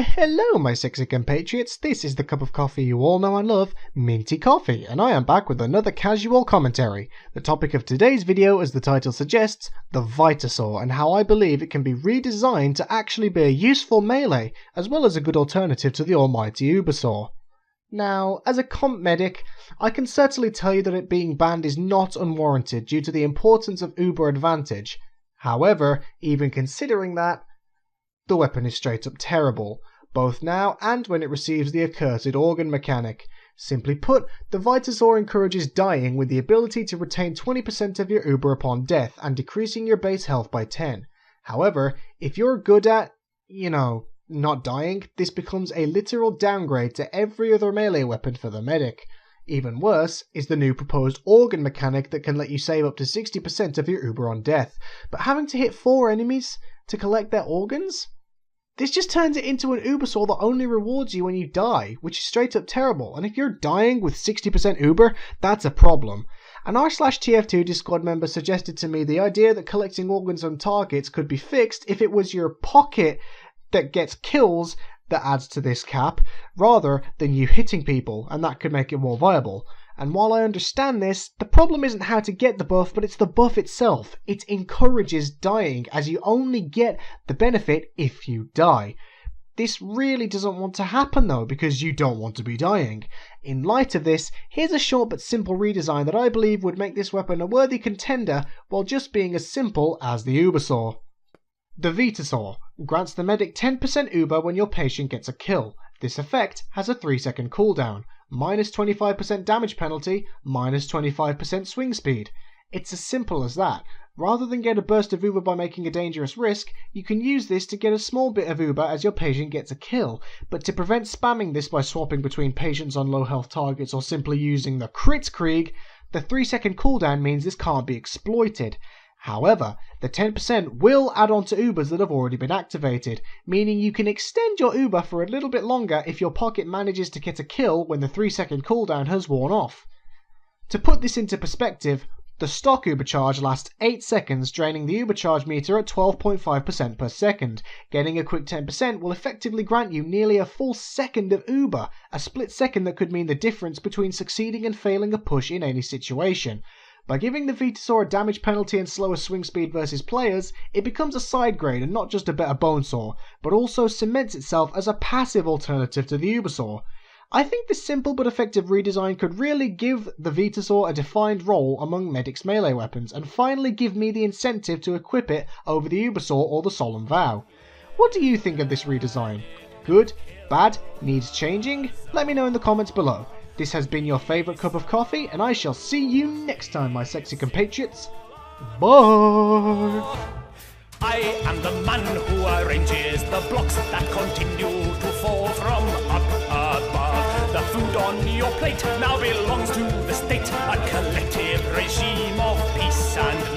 Hello my sexy compatriots, this is the cup of coffee you all know and love, Minty Coffee, and I am back with another casual commentary. The topic of today's video, as the title suggests, the Vita saw, and how I believe it can be redesigned to actually be a useful melee, as well as a good alternative to the almighty Uber saw. Now, as a comp medic, I can certainly tell you that it being banned is not unwarranted due to the importance of Uber advantage. However, even considering that, the weapon is straight up terrible, both now and when it receives the accursed organ mechanic. Simply put, the Vitasaur encourages dying with the ability to retain 20% of your Uber upon death and decreasing your base health by 10. However, if you're good at, not dying, this becomes a literal downgrade to every other melee weapon for the medic. Even worse is the new proposed organ mechanic that can let you save up to 60% of your Uber on death, but having to hit 4 enemies to collect their organs? This just turns it into an Uber saw that only rewards you when you die, which is straight up terrible, and if you're dying with 60% Uber, that's a problem. An r/TF2 Discord member suggested to me the idea that collecting organs on targets could be fixed if it was your pocket that gets kills that adds to this cap, rather than you hitting people, and that could make it more viable. And while I understand this, the problem isn't how to get the buff, but it's the buff itself. It encourages dying, as you only get the benefit if you die. This really doesn't want to happen though, because you don't want to be dying. In light of this, here's a short but simple redesign that I believe would make this weapon a worthy contender, while just being as simple as the Uber saw. The Vita saw grants the medic 10% Uber when your patient gets a kill. This effect has a 3-second cooldown, minus 25% damage penalty, minus 25% swing speed. It's as simple as that. Rather than get a burst of Uber by making a dangerous risk, you can use this to get a small bit of Uber as your patient gets a kill, but to prevent spamming this by swapping between patients on low health targets or simply using the Kritzkrieg, the 3-second cooldown means this can't be exploited. However, the 10% will add on to Ubers that have already been activated, meaning you can extend your Uber for a little bit longer if your pocket manages to get a kill when the 3-second cooldown has worn off. To put this into perspective, the stock Uber charge lasts 8 seconds, draining the Uber charge meter at 12.5% per second. Getting a quick 10% will effectively grant you nearly a full second of Uber, a split second that could mean the difference between succeeding and failing a push in any situation. By giving the Vitasaur a damage penalty and slower swing speed versus players, it becomes a side grade and not just a better bone saw, but also cements itself as a passive alternative to the Ubersaw. I think this simple but effective redesign could really give the Vitasaur a defined role among Medic's melee weapons, and finally give me the incentive to equip it over the Ubersaw or the Solemn Vow. What do you think of this redesign? Good? Bad? Needs changing? Let me know in the comments below. This has been your favourite cup of coffee, and I shall see you next time, my sexy compatriots. Bye! I am the man who arranges the blocks that continue to fall from up above. The food on your plate now belongs to the state, a collective regime of peace and